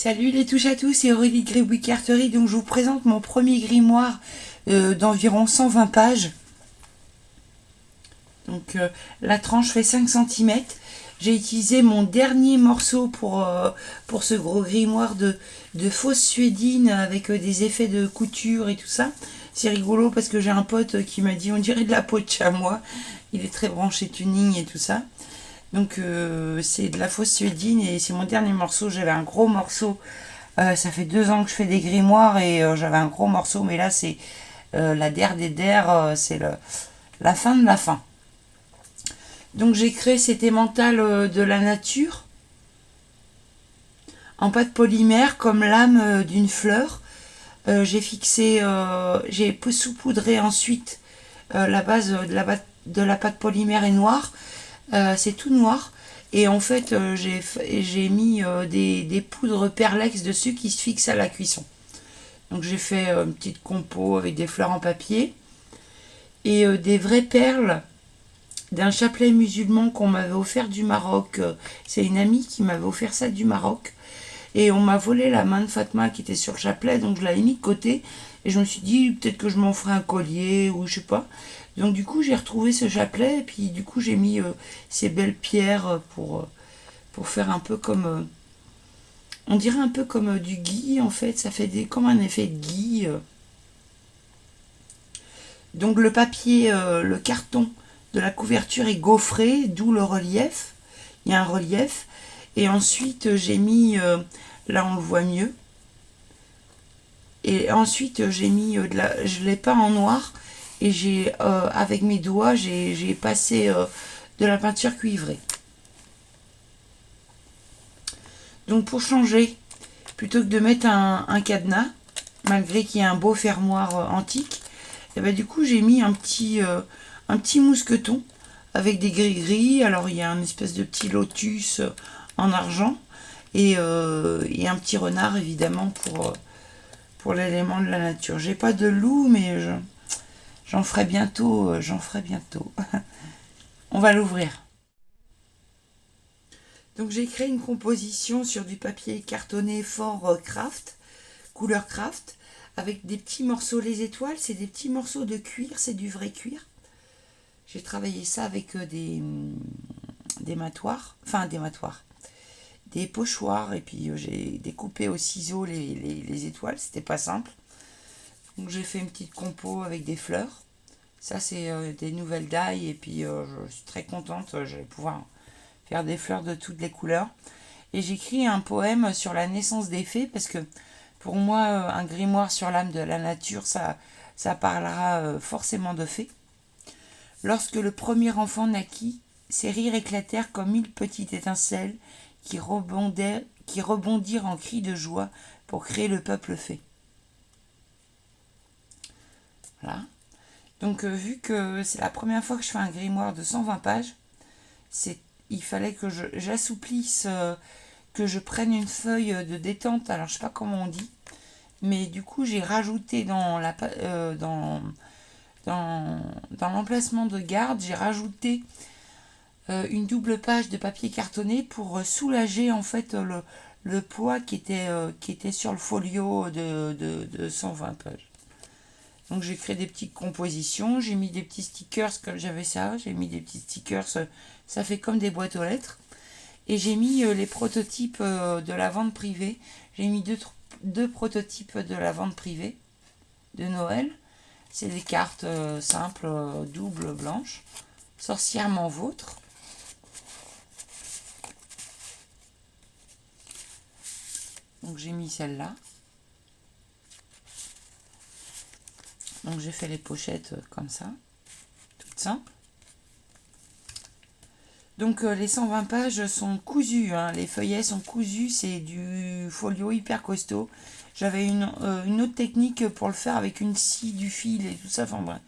Salut les touches à tous, c'est Aurélie de Gribouille Carterie. Donc je vous présente mon premier grimoire d'environ 120 pages. Donc la tranche fait 5 cm. J'ai utilisé mon dernier morceau pour ce gros grimoire de fausse suédine avec des effets de couture et tout ça. C'est rigolo parce que j'ai un pote qui m'a dit on dirait de la peau de chamois. Il est très branché tuning et tout ça. Donc c'est de la fausse suédine et c'est mon dernier morceau. J'avais un gros morceau. Ça fait 2 ans que je fais des grimoires et j'avais un gros morceau, mais là c'est la der des der, c'est la fin de la fin. Donc j'ai créé cet emmental de la nature en pâte polymère comme l'âme d'une fleur. J'ai saupoudré ensuite la base de la pâte polymère est noire. C'est tout noir. Et en fait, j'ai mis des poudres perlex dessus qui se fixent à la cuisson. Donc j'ai fait une petite compo avec des fleurs en papier et des vraies perles d'un chapelet musulman qu'on m'avait offert du Maroc. C'est une amie qui m'avait offert ça du Maroc. Et on m'a volé la main de Fatma qui était sur le chapelet, donc je l'avais mis de côté. Et je me suis dit, peut-être que je m'en ferai un collier ou je sais pas. Donc du coup, j'ai retrouvé ce chapelet et puis du coup, j'ai mis ces belles pierres pour faire un peu comme... on dirait un peu comme du gui en fait, ça fait comme un effet de gui. Donc le papier, le carton de la couverture est gaufré, d'où le relief. Il y a un relief. Et ensuite, j'ai mis, là on le voit mieux. Et ensuite, j'ai mis je l'ai peint en noir. Et avec mes doigts, j'ai passé de la peinture cuivrée. Donc pour changer, plutôt que de mettre un cadenas, malgré qu'il y ait un beau fermoir antique, et ben du coup j'ai mis un petit mousqueton avec des gris-gris. Alors il y a un espèce de petit lotus en argent et un petit renard évidemment pour l'élément de la nature. J'ai pas de loup mais j'en ferai bientôt. On va l'ouvrir. Donc j'ai créé une composition sur du papier cartonné fort craft, couleur craft, avec des petits morceaux. Les étoiles, c'est des petits morceaux de cuir, c'est du vrai cuir. J'ai travaillé ça avec des matoirs, des pochoirs, et puis j'ai découpé au ciseau les étoiles, c'était pas simple. Donc j'ai fait une petite compo avec des fleurs. Ça c'est des nouvelles dailles, et puis je suis très contente, je vais pouvoir faire des fleurs de toutes les couleurs. Et j'écris un poème sur la naissance des fées, parce que pour moi, un grimoire sur l'âme de la nature, ça parlera forcément de fées. Lorsque le premier enfant naquit, ses rires éclatèrent comme 1000 petites étincelles qui rebondirent en cris de joie pour créer le peuple fée. Voilà. Donc vu que c'est la première fois que je fais un grimoire de 120 pages, il fallait que j'assouplisse, que je prenne une feuille de détente, alors je sais pas comment on dit, mais du coup j'ai rajouté dans l'emplacement de garde, j'ai rajouté une double page de papier cartonné pour soulager en fait le poids qui était sur le folio de 120 pages. Donc j'ai créé des petites compositions, j'ai mis des petits stickers comme j'avais ça, j'ai mis des petits stickers, ça fait comme des boîtes aux lettres. Et j'ai mis les prototypes de la vente privée. J'ai mis deux prototypes de la vente privée de Noël. C'est des cartes simples, doubles, blanches. Sorcièrement vôtre. Donc j'ai mis celle-là. Donc j'ai fait les pochettes comme ça, toutes simples. Donc les 120 pages sont cousues, hein. Les feuillets sont cousus, c'est du folio hyper costaud. J'avais une autre technique pour le faire avec une scie, du fil et tout ça. Enfin bref,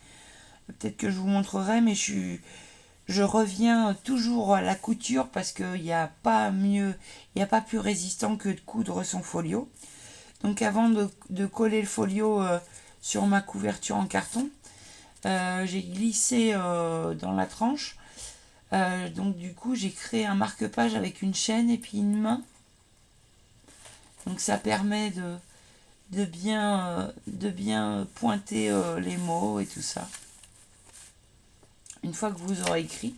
peut-être que je vous montrerai, mais je reviens toujours à la couture parce qu'il n'y a pas mieux, il n'y a pas plus résistant que de coudre son folio. Donc avant de coller le folio sur ma couverture en carton, j'ai glissé dans la tranche. Donc du coup j'ai créé un marque-page avec une chaîne et puis une main. Donc ça permet de bien pointer les mots et tout ça. Une fois que vous aurez écrit.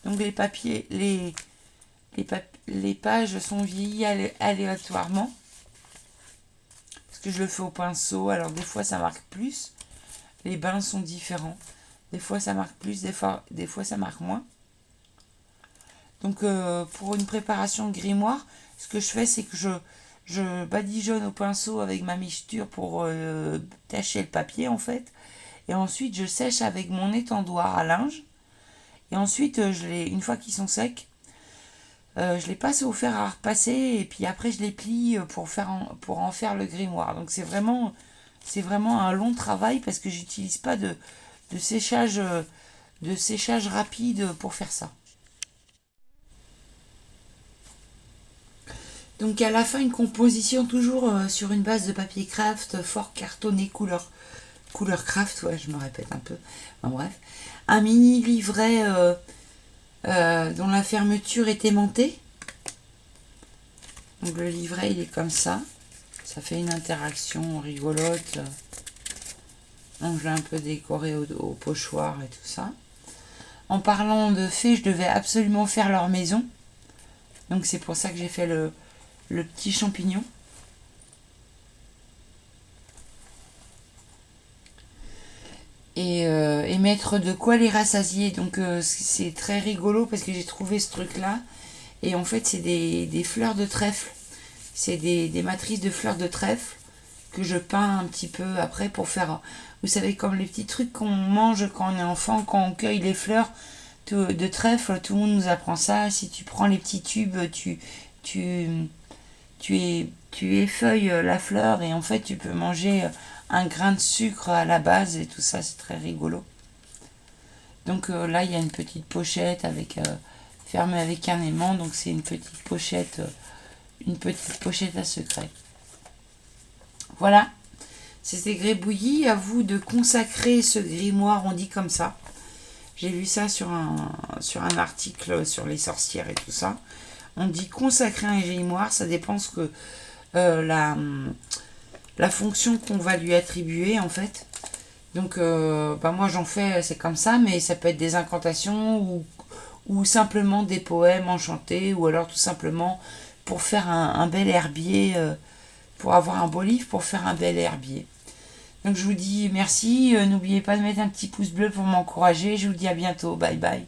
Donc les papiers, les pages sont vieillies aléatoirement. Parce que je le fais au pinceau. Alors des fois ça marque plus. Les bains sont différents. Des fois ça marque plus, des fois ça marque moins. Donc pour une préparation de grimoire, ce que je fais, c'est que je badigeonne au pinceau avec ma mixture pour tacher le papier en fait. Et ensuite je sèche avec mon étendoir à linge. Et ensuite, une fois qu'ils sont secs, je les passe au fer à repasser et puis après je les plie pour en faire le grimoire. Donc c'est vraiment un long travail parce que j'utilise pas de séchage rapide pour faire ça. Donc à la fin, une composition toujours sur une base de papier craft fort cartonné couleur craft, ouais, je me répète un peu. Enfin, bref, un mini livret dont la fermeture est aimantée. Donc le livret il est comme ça. Ça fait une interaction rigolote. Donc je l'ai un peu décoré au pochoir et tout ça. En parlant de fées, je devais absolument faire leur maison. Donc c'est pour ça que j'ai fait le petit champignon. Et mettre de quoi les rassasier. Donc c'est très rigolo parce que j'ai trouvé ce truc là. Et en fait c'est des fleurs de trèfle. C'est des matrices de fleurs de trèfle que je peins un petit peu après pour faire, vous savez, comme les petits trucs qu'on mange quand on est enfant, quand on cueille les fleurs de trèfle, tout le monde nous apprend ça. Si tu prends les petits tubes, tu effeuilles la fleur et en fait tu peux manger un grain de sucre à la base et tout ça, c'est très rigolo. Donc là il y a une petite pochette fermée avec un aimant, donc c'est une petite pochette à secret. Voilà, c'était Gribouillis. À vous de consacrer ce grimoire, on dit comme ça. J'ai lu ça sur un article sur les sorcières et tout ça. On dit consacrer un grimoire, ça dépend ce que la fonction qu'on va lui attribuer en fait. Donc moi j'en fais, c'est comme ça, mais ça peut être des incantations ou simplement des poèmes enchantés, ou alors tout simplement pour faire un bel herbier, pour avoir un beau livre, pour faire un bel herbier. Donc je vous dis merci, n'oubliez pas de mettre un petit pouce bleu pour m'encourager, je vous dis à bientôt, bye bye.